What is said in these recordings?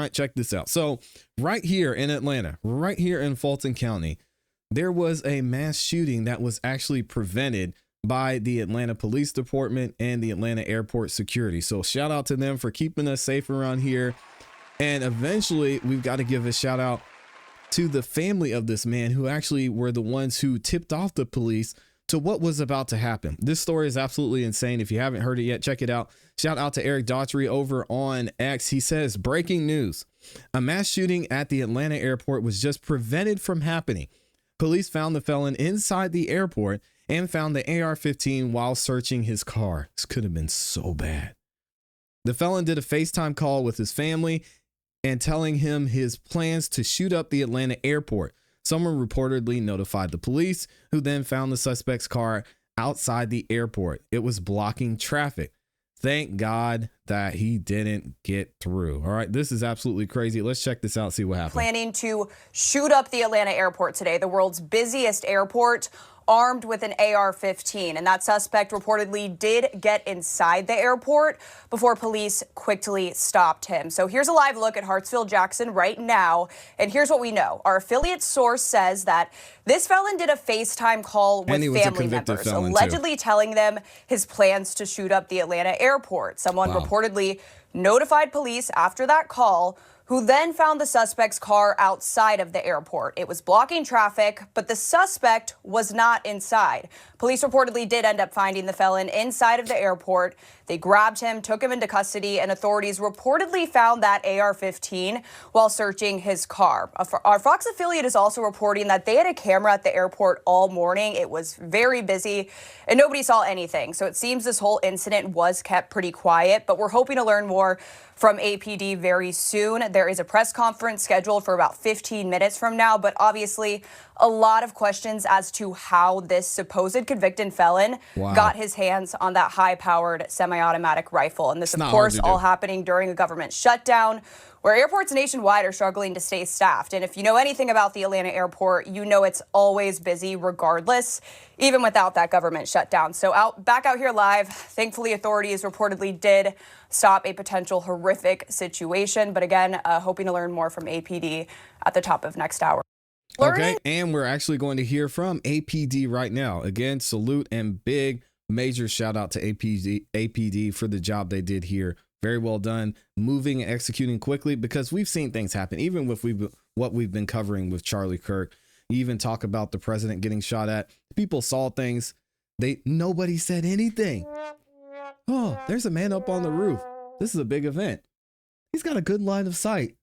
right, check this out. So right here in Atlanta, right here in Fulton County, there was a mass shooting that was actually prevented by the Atlanta Police Department and the Atlanta Airport Security. So shout out to them for keeping us safe around here. And eventually we've got to give a shout out to the family of this man who actually were the ones who tipped off the police to what was about to happen. This story is absolutely insane. If you haven't heard it yet, check it out. Shout out to Eric Daughtry over on X. He says, breaking news. A mass shooting at the Atlanta airport was just prevented from happening. Police found the felon inside the airport and found the AR-15 while searching his car. This could have been so bad. The felon did a FaceTime call with his family and telling him his plans to shoot up the Atlanta airport. Someone reportedly notified the police, who then found the suspect's car outside the airport. It was blocking traffic. Thank God that he didn't get through. All right, this is absolutely crazy. Let's check this out, see what happened. Planning to shoot up the Atlanta airport today, the world's busiest airport, armed with an AR-15. And that suspect reportedly did get inside the airport before police quickly stopped him. So here's a live look at Hartsfield-Jackson right now. And here's what we know. Our affiliate source says that this felon did a FaceTime call with family members, allegedly telling them his plans to shoot up the Atlanta airport. Someone reportedly notified police after that call, who then found the suspect's car outside of the airport. It was blocking traffic, but the suspect was not inside. Police reportedly did end up finding the felon inside of the airport. They grabbed him, took him into custody, and authorities reportedly found that AR-15 while searching his car. Our Fox affiliate is also reporting that they had a camera at the airport all morning. It was very busy, and nobody saw anything. So it seems this whole incident was kept pretty quiet, but we're hoping to learn more from APD very soon. There is a press conference scheduled for about 15 minutes from now, but obviously a lot of questions as to how this supposed convicted felon got his hands on that high-powered semi-automatic rifle. And this, of course, all happening during a government shutdown where airports nationwide are struggling to stay staffed. And if you know anything about the Atlanta airport, you know it's always busy regardless, even without that government shutdown. So back out here live, thankfully authorities reportedly did stop a potential horrific situation. But again, hoping to learn more from APD at the top of next hour. Okay, and we're actually going to hear from APD right now. Again, salute and big major shout out to APD for the job they did here. Very well done, moving and executing quickly, because we've seen things happen, even with what we've been covering with Charlie Kirk. You even talk about the president getting shot at. People saw things. Nobody said anything. Oh, there's a man up on the roof. This is a big event. He's got a good line of sight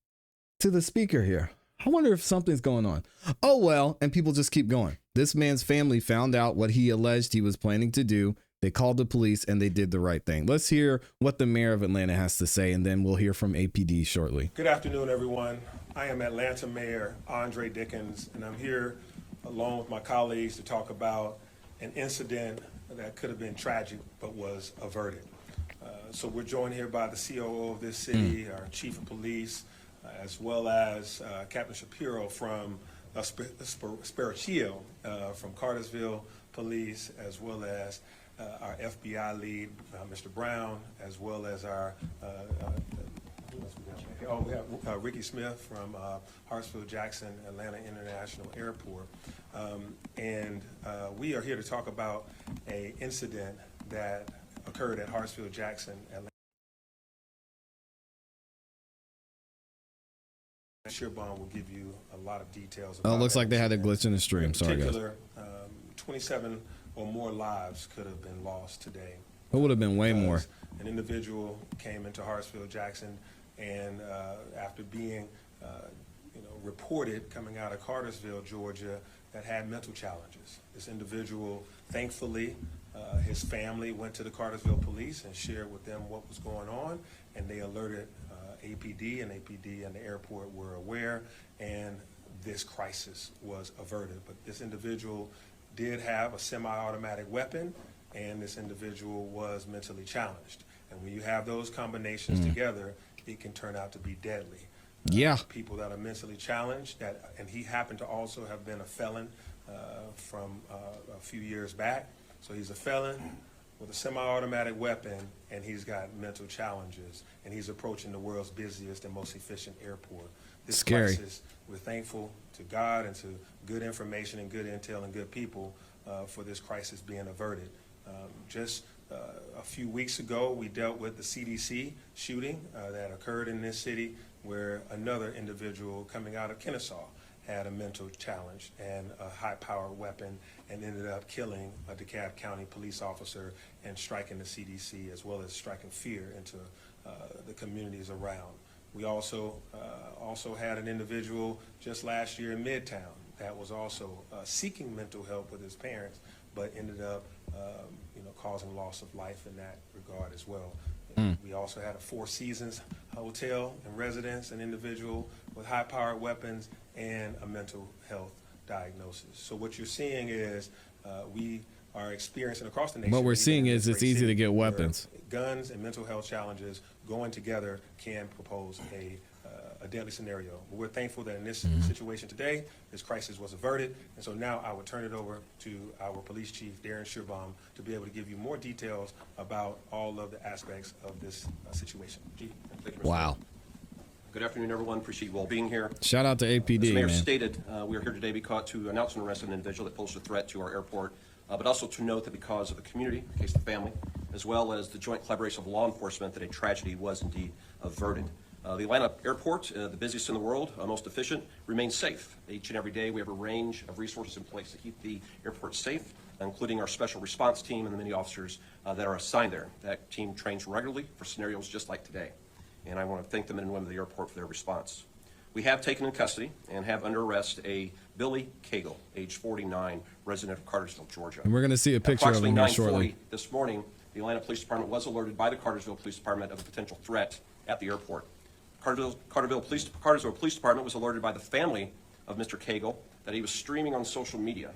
to the speaker here. I wonder if something's going on. Oh, well, and people just keep going. This man's family found out what he alleged he was planning to do. They called the police and they did the right thing. Let's hear what the mayor of Atlanta has to say, and then we'll hear from APD shortly. Good afternoon, everyone. I am Atlanta Mayor Andre Dickens, and I'm here along with my colleagues to talk about an incident that could have been tragic but was averted. So we're joined here by the COO of this city, our chief of police, as well as Captain Shapiro from Sparachio from Cartersville Police, as well as our FBI lead, Mr. Brown, as well as our we have Ricky Smith from Hartsfield-Jackson Atlanta International Airport. And we are here to talk about an incident that occurred at Hartsfield-Jackson Atlanta. Shearbon will give you a lot of details about it. Looks like they had a glitch in the stream. Sorry, guys. 27 or more lives could have been lost today. It would have been way more. An individual came into Hartsfield-Jackson, and after being reported coming out of Cartersville, Georgia, that had mental challenges. This individual, thankfully, his family went to the Cartersville police and shared with them what was going on, and they alerted APD, and APD and the airport were aware, and this crisis was averted. But this individual did have a semi-automatic weapon, and this individual was mentally challenged. And when you have those combinations together, it can turn out to be deadly. People that are mentally challenged, and he happened to also have been a felon from a few years back. So he's a felon, with a semi-automatic weapon, and he's got mental challenges, and he's approaching the world's busiest and most efficient airport. This Scary. crisis, we're thankful to God and to good information and good intel and good people for this crisis being averted. Just a few weeks ago, we dealt with the CDC shooting that occurred in this city, where another individual coming out of Kennesaw had a mental challenge and a high-powered weapon and ended up killing a DeKalb County police officer and striking the CDC, as well as striking fear into the communities around. We also had an individual just last year in Midtown that was also seeking mental help with his parents, but ended up causing loss of life in that regard as well. We also had a Four Seasons hotel and residence, an individual with high-powered weapons and a mental health diagnosis. So what you're seeing is we are experiencing across the nation. What we're even seeing in is this it's great easy to city, get where weapons. Guns and mental health challenges going together can propose a deadly scenario. We're thankful that in this situation today, this crisis was averted, and so now I would turn it over to our police chief, Darren Schierbaum, to be able to give you more details about all of the aspects of this situation. Chief, thank you, Mr. Wow. Mayor. Good afternoon, everyone. Appreciate you all being here. Shout out to As the APD, mayor man. stated, we are here today to announce and arrest an individual that posed a threat to our airport, but also to note that because of the community, in case of the family, as well as the joint collaboration of law enforcement, that a tragedy was indeed averted. The Atlanta airport, the busiest in the world, most efficient, remains safe. Each and every day we have a range of resources in place to keep the airport safe, including our special response team and the many officers that are assigned there. That team trains regularly for scenarios just like today. And I want to thank the men and women of the airport for their response. We have taken in custody and have under arrest a Billy Cagle, age 49, resident of Cartersville, Georgia. And we're going to see a picture of him here Approximately shortly. 9:40 this morning, the Atlanta Police Department was alerted by the Cartersville Police Department of a potential threat at the airport. Cartersville Police Department was alerted by the family of Mr. Cagle that he was streaming on social media,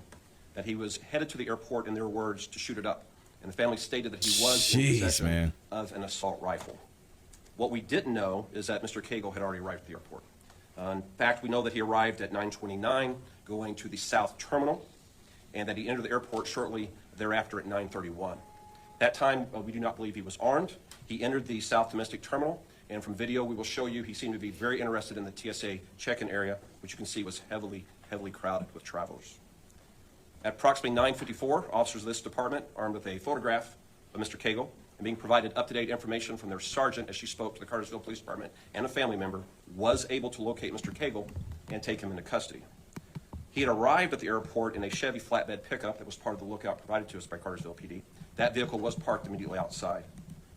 that he was headed to the airport, in their words, to shoot it up. And the family stated that he was in Jeez, possession man. of an assault rifle. What we didn't know is that Mr. Cagle had already arrived at the airport. In fact, we know that he arrived at 9:29, going to the South Terminal, and that he entered the airport shortly thereafter at 9:31. That time, we do not believe he was armed. He entered the South Domestic Terminal, and from video we will show you he seemed to be very interested in the TSA check-in area, which you can see was heavily crowded with travelers. At approximately 9:54, officers of this department, armed with a photograph of Mr. Cagle and being provided up-to-date information from their sergeant as she spoke to the Cartersville Police Department and a family member, was able to locate Mr. Cagle and take him into custody. He had arrived at the airport in a Chevy flatbed pickup that was part of the lookout provided to us by Cartersville PD. That vehicle was parked immediately outside.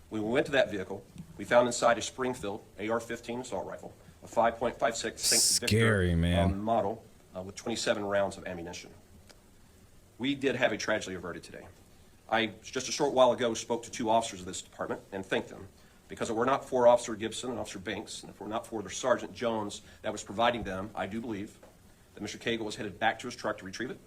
When we went to that vehicle, we found inside a Springfield AR-15 assault rifle, a 5.56 St. Scary, Victor man. model with 27 rounds of ammunition. We did have a tragedy averted today. I, just a short while ago, spoke to two officers of this department and thanked them, because if it were not for Officer Gibson and Officer Banks, and if it were not for their Sergeant Jones that was providing them, I do believe that Mr. Cagle was headed back to his truck to retrieve it,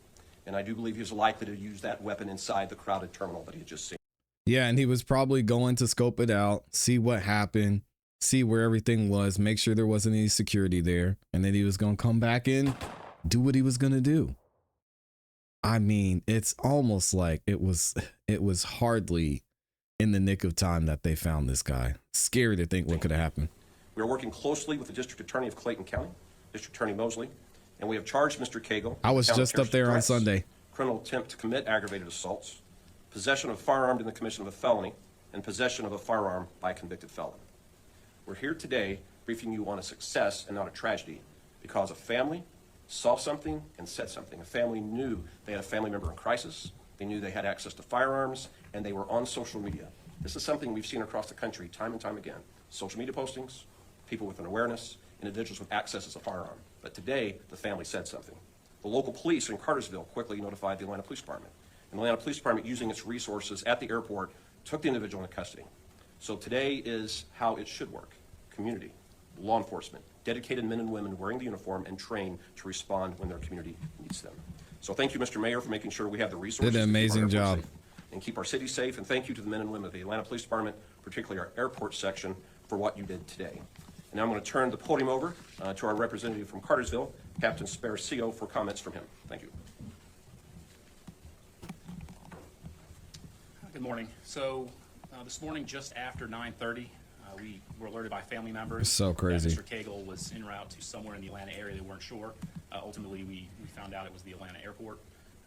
and I do believe he was likely to use that weapon inside the crowded terminal that he had just seen. Yeah, and he was probably going to scope it out, see what happened, see where everything was, make sure there wasn't any security there, and then he was going to come back in, do what he was going to do. I mean, it's almost like it was hardly in the nick of time that they found this guy. Scary to think what could have happened. We are working closely with the District Attorney of Clayton County, District Attorney Mosley, and we have charged Mr. Cagle. I was just up there on Sunday. Criminal attempt to commit aggravated assaults, possession of a firearm in the commission of a felony, and possession of a firearm by a convicted felon. We're here today briefing you on a success and not a tragedy, because a family saw something and said something. A family knew they had a family member in crisis. They knew they had access to firearms, and they were on social media. This is something we've seen across the country time and time again. Social media postings, people with an awareness, individuals with access to a firearm. But today, the family said something. The local police in Cartersville quickly notified the Atlanta Police Department. And the Atlanta Police Department, using its resources at the airport, took the individual into custody. So today is how it should work. Community, law enforcement, dedicated men and women wearing the uniform and trained to respond when their community needs them. So thank you, Mr. Mayor, for making sure we have the resources Did an amazing to keep our airport job. safe and keep our city safe. And thank you to the men and women of the Atlanta Police Department, particularly our airport section, for what you did today. And now I'm going to turn the podium over to our representative from Cartersville, Captain Sparcio, for comments from him. Thank you. Good morning. So this morning, just after 9:30, we were alerted by family members. It's so crazy. That Mr. Cagle was en route to somewhere in the Atlanta area. They weren't sure. Ultimately, we found out it was the Atlanta airport,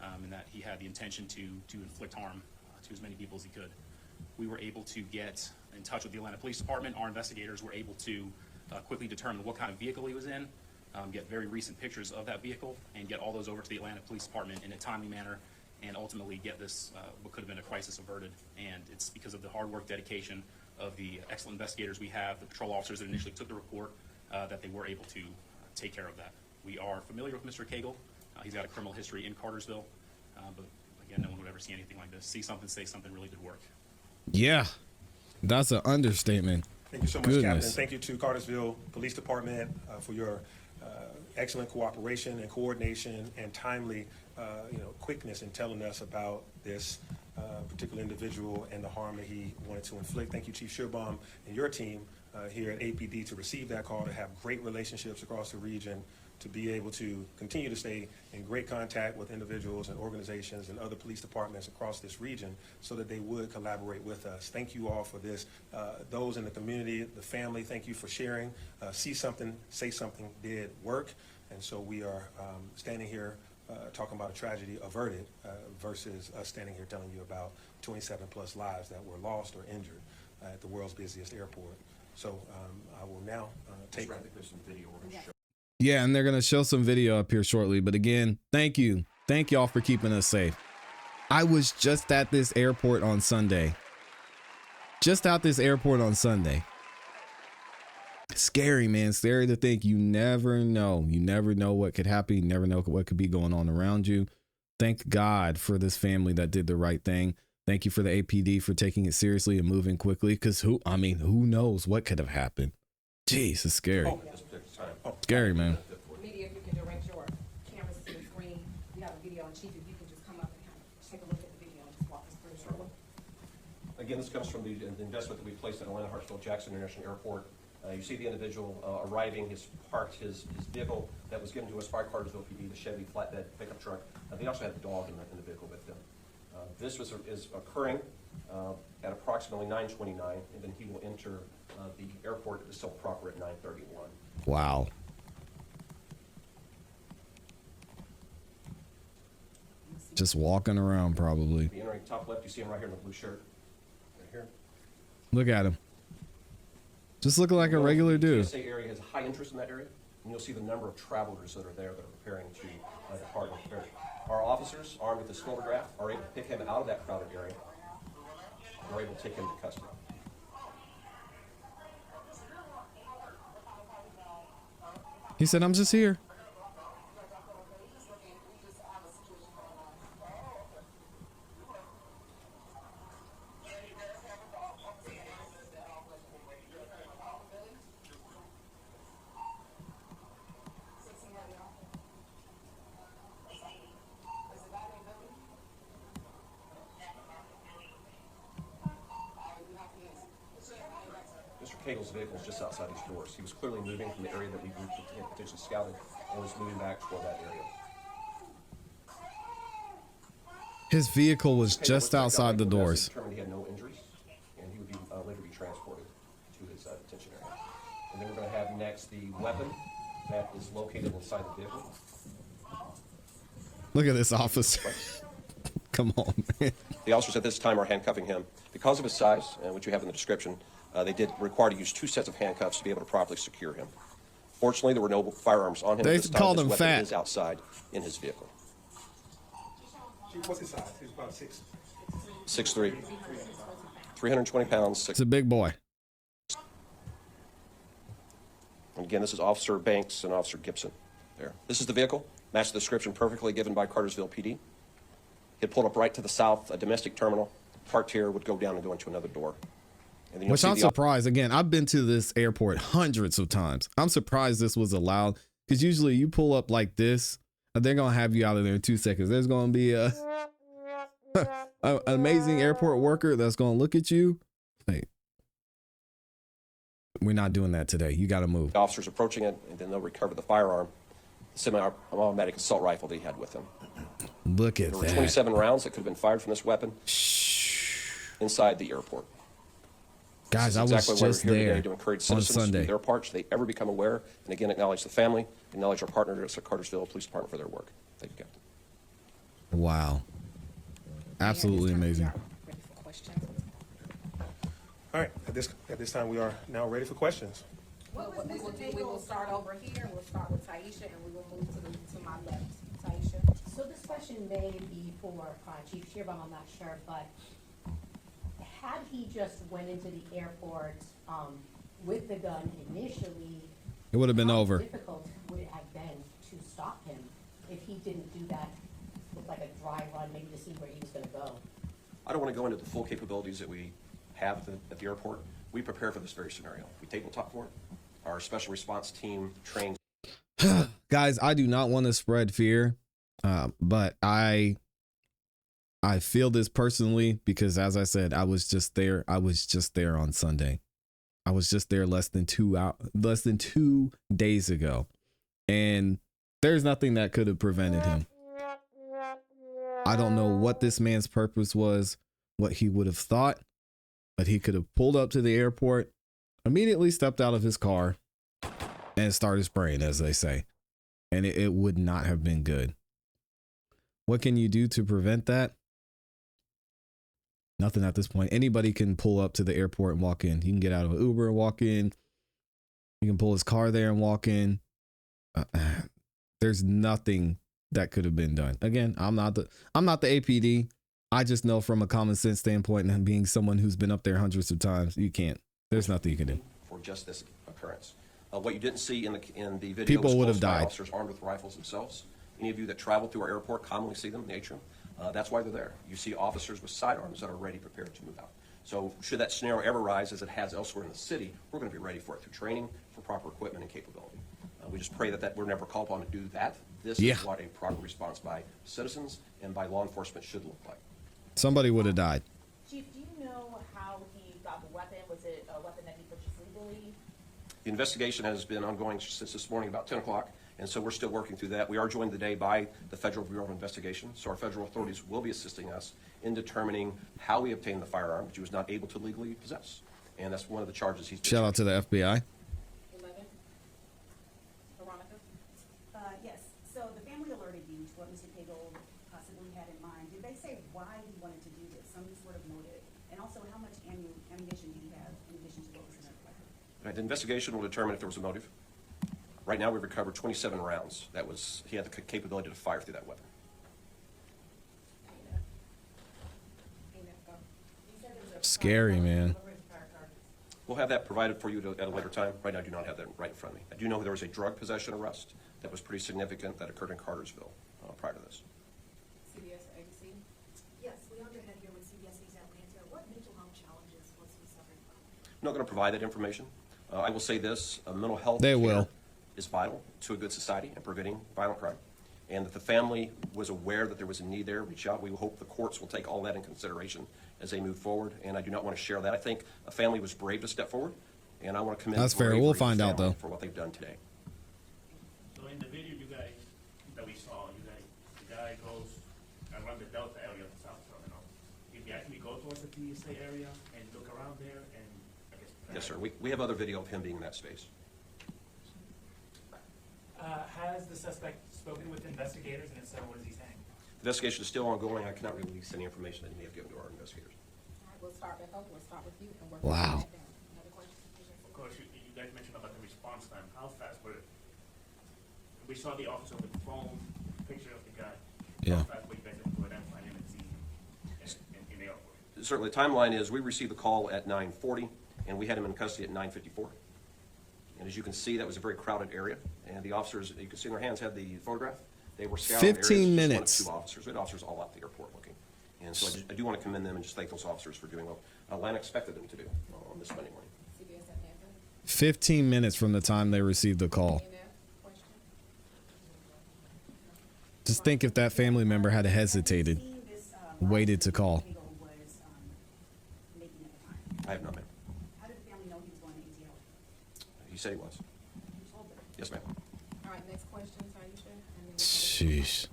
and that he had the intention to inflict harm to as many people as he could. We were able to get in touch with the Atlanta Police Department. Our investigators were able to quickly determine what kind of vehicle he was in, get very recent pictures of that vehicle, and get all those over to the Atlanta Police Department in a timely manner, and ultimately get this, what could have been a crisis, averted. And it's because of the hard work, dedication of the excellent investigators we have, the patrol officers that initially took the report, that they were able to take care of that. We are familiar with Mr. Cagle. He's got a criminal history in Cartersville, but again, no one would ever see anything like this. See something, say something, really good work. Yeah, that's an understatement. Thank you so much, Captain. Thank you to Cartersville Police Department for your excellent cooperation and coordination and timely, quickness in telling us about this particular individual and the harm that he wanted to inflict. Thank you, Chief Schierbaum, and your team here at APD to receive that call, to have great relationships across the region, to be able to continue to stay in great contact with individuals and organizations and other police departments across this region so that they would collaborate with us. Thank you all for this. Those in the community, the family, thank you for sharing. See something, say something did work. And so we are standing here talking about a tragedy averted versus us standing here telling you about 27 plus lives that were lost or injured at the world's busiest airport. So I will now take some video. Yeah, and they're going to show some video up here shortly. But again, thank you. Thank y'all for keeping us safe. I was just at this airport on Sunday. Scary, man. Scary to think. You never know. You never know what could happen. You never know what could be going on around you. Thank God for this family that did the right thing. Thank you for the APD for taking it seriously and moving quickly. Because who knows what could have happened. Jeez, it's scary. Scary, man. Media, if you can direct your cameras to the screen. We have a video on Chief. If you can just come up and kind of take a look at the video and just walk us through. Again, this comes from the investment that we placed at Atlanta Hartsfield-Jackson International Airport. You see the individual arriving. He's parked his vehicle that was given to us by Cartersville PD, the Chevy flatbed pickup truck. They also had a dog in the vehicle with them. This is occurring at approximately 9:29, and then he will enter the airport at the still proper at 9:31. Wow. Just walking around, probably. The entering top left, you see him right here in the blue shirt. Right here. Look at him. Just looking like a regular dude. The TSA area has high interest in that area, and you'll see the number of travelers that are there that are preparing to depart. Our officers, armed with this photograph, are able to pick him out of that crowded area. They're able to take him to custody. He said, I'm just here. Mr. Cagle's vehicle is just outside these doors. He was clearly moving from the area that we had potentially scouted and was moving back toward that area. His vehicle was just outside the doors. Determined he had no injuries, and he would be later be transported to his detention area. And then we're going to have next the weapon that is located inside the vehicle. Look at this officer. Come on, man. The officers at this time are handcuffing him. Because of his size, which you have in the description, they did require to use 2 sets of handcuffs to be able to properly secure him. Fortunately, there were no firearms on him. They at this time. called His him weapon fat. is outside in his vehicle. What's his size? He's about 6'3", 320 pounds. It's a big boy. And again, this is Officer Banks and Officer Gibson there. This is the vehicle. Matched the description perfectly given by Cartersville PD. It pulled up right to the south, a domestic terminal, parked here, would go down and go into another door. And then Which I'm surprised. Again, I've been to this airport hundreds of times. I'm surprised this was allowed, because usually you pull up like this, and they're going to have you out of there in 2 seconds. There's going to be an amazing airport worker that's going to look at you. Hey, we're not doing that today. You got to move. The officers approaching it, and then they'll recover the firearm, the semi-automatic assault rifle that he had with him. Look at There were that. 27 rounds that could have been fired from this weapon. inside the airport. Guys, I was Exactly why we're just here today, there to encourage on citizens to do Sunday. their part so they ever become aware, and again, acknowledge the family, acknowledge our partners at Cartersville Police Department for their work. Thank you, Captain. Wow. Absolutely amazing. Ready for questions? All right, at this time, we are now ready for questions. We will start over here, we'll start with Taisha, and we will move to my left. Taisha? So this question may be for Chief Shearbum, I'm not sure, but had he just went into the airport with the gun initially, It would have been how over. difficult would it have been to stop him if he didn't do that, look like a dry run, maybe to see where he was gonna go? I don't want to go into the full capabilities that we have at the airport. We prepare for this very scenario. We tabletop for it. Our special response team trains. Guys, I do not want to spread fear, but I feel this personally because, as I said, I was just there. I was just there on Sunday. I was just there less than 2 days ago, and there's nothing that could have prevented him. I don't know what this man's purpose was, what he would have thought, but he could have pulled up to the airport, immediately stepped out of his car, and started spraying, as they say. And it would not have been good. What can you do to prevent that? Nothing at this point. Anybody can pull up to the airport and walk in. He can get out of an Uber and walk in. He can pull his car there and walk in. There's nothing that could have been done. Again, I'm not the APD. I just know from a common sense standpoint and being someone who's been up there hundreds of times, you can't. There's nothing you can do. For just this occurrence. What you didn't see in the video People was would have close by died. officers armed with rifles themselves. Any of you that travel through our airport commonly see them in the atrium. That's why they're there. You see officers with sidearms that are ready, prepared to move out. So should that scenario ever rise, as it has elsewhere in the city, we're going to be ready for it through training, for proper equipment and capability. We just pray that we're never called upon to do that. This Yeah. is what a proper response by citizens and by law enforcement should look like. Somebody would have died. Chief, do you know how he got the weapon? Was it a weapon that he purchased legally? The investigation has been ongoing since this morning about 10 o'clock, and so we're still working through that. We are joined today by the Federal Bureau of Investigation, so our federal authorities will be assisting us in determining how he obtained the firearm, which he was not able to legally possess. And that's one of the charges he's been Shout out to the FBI. 11? Veronica? Yes, so the family alerted you to what Mr. Cagle possibly had in mind. Did they say why he wanted to do this, some sort of motive? And also, how much ammunition do you have in addition to what was in the record? The investigation will determine if there was a motive. Right now, we've recovered 27 rounds. He had the capability to fire through that weapon. Scary, man. We'll have that provided for you at a later time. Right now, I do not have that right in front of me. I do know there was a drug possession arrest that was pretty significant that occurred in Cartersville prior to this. CBS or ABC? Yes, Leandra had here with CBS News Atlanta. What mental health challenges was he suffering from? I'm not going to provide that information. I will say this, mental health They care will. is vital to a good society and preventing violent crime. And that the family was aware that there was a need there, reach out. We hope the courts will take all that in consideration as they move forward. And I do not want to share that. I think a family was brave to step forward, and I want to commend That's the fair. bravery We'll of the find out, family though. for what they've done today. So in the video that we saw, the guy goes around the Delta area of the South Terminal. Did he actually go towards the TSA area and look around there and, I guess? Yes, sir. We have other video of him being in that space. Has the suspect spoken with investigators, and if so, what is he saying? The investigation is still ongoing. I cannot release any information that he may have given to our investigators. All right, we'll start back over, we'll start with you and work. Wow. our way down. Another question? Of course, you guys mentioned about the response time. How fast were it? We saw the officer with the phone, picture of the guy. Yeah. How fast were you guys able to identify him and see him in the airport? Certainly, the timeline is we received the call at 9:40, and we had him in custody at 9:54. And as you can see, that was a very crowded area, and the officers, you can see in their hands, had the photograph. They were scouring 15 areas, minutes. Just one of 2 officers. We had officers all out the airport looking. And so I do want to commend them and just thank those officers for doing what Atlanta expected them to do on this Monday morning. CBS Atlanta? 15 minutes from the time they received the call. ANF, question? Just think if that family member had hesitated, Seeing this, waited to call. Cagle was making at the time. I have not, ma'am. How did the family know he was going to ATL? He said he was. You told them. Yes, ma'am. All right, next question, Taisha. And then we'll go to- Sheesh.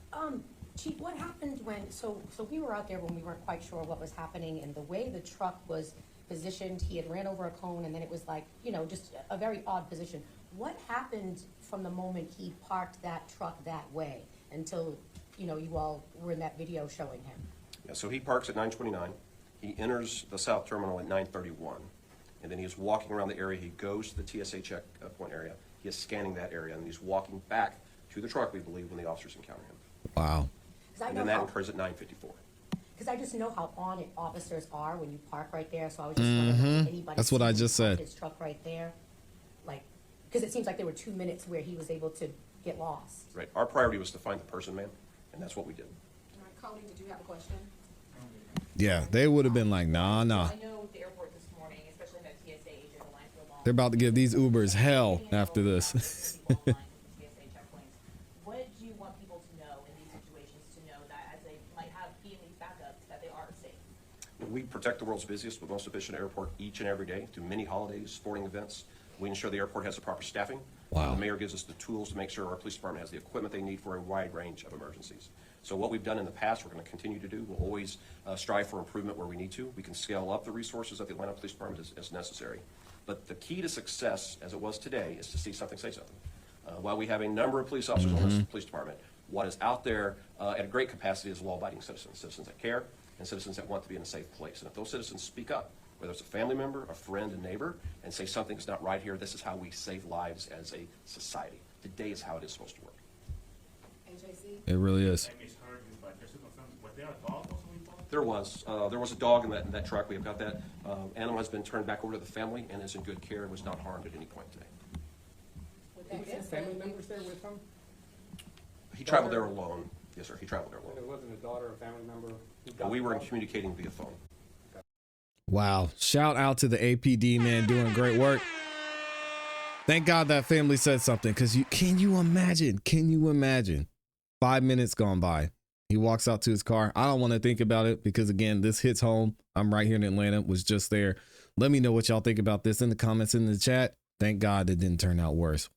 Chief, what happened when, so we were out there when we weren't quite sure what was happening, and the way the truck was positioned, he had ran over a cone, and then it was like, you know, just a very odd position. What happened from the moment he parked that truck that way until, you know, you all were in that video showing him? Yeah, so he parks at 929. He enters the south terminal at 931. And then he is walking around the area. He goes to the TSA checkpoint area. He is scanning that area, and he's walking back to the truck, we believe, when the officers encounter him. Wow. And then that occurs at 954. Because I just know how on it officers are when you park right there, so I was just wondering if anybody. That's what I just said. His truck right there, like, because it seems like there were 2 minutes where he was able to get lost. Right. Our priority was to find the person, ma'am, and that's what we did. All right, Colleen, did you have a question? Yeah, they would have been like, nah. I know the airport this morning, especially that TSA agent, the line for long. They're about to give these Ubers hell after this. What do you want people to know in these situations to know that as they might have EME backups, that they are safe? We protect the world's busiest but most efficient airport each and every day through many holidays, sporting events. We ensure the airport has the proper staffing. Wow. The mayor gives us the tools to make sure our police department has the equipment they need for a wide range of emergencies. So what we've done in the past, we're going to continue to do. We'll always strive for improvement where we need to. We can scale up the resources of the Atlanta Police Department as necessary. But the key to success, as it was today, is to see something, say something. While we have a number of police officers on this police department, what is out there at a great capacity is law-abiding citizens, citizens that care, and citizens that want to be in a safe place. And if those citizens speak up, whether it's a family member, a friend, a neighbor, and say something's not right here, this is how we save lives as a society. Today is how it is supposed to work. AJC? It really is. I misheard you, but just to confirm, was there a dog also involved? There was a dog in that truck. We have got that. Animal has been turned back over to the family and is in good care and was not harmed at any point today. Family members there with him? He traveled there alone. Yes, sir. He traveled there And alone. it wasn't a daughter or family member? We were communicating via phone. Wow. Shout out to the APD, man, doing great work. Thank God that family said something, because can you imagine 5 minutes gone by? He walks out to his car. I don't want to think about it because, again, this hits home. I'm right here in Atlanta, was just there. Let me know what y'all think about this in the comments in the chat. Thank God it didn't turn out worse.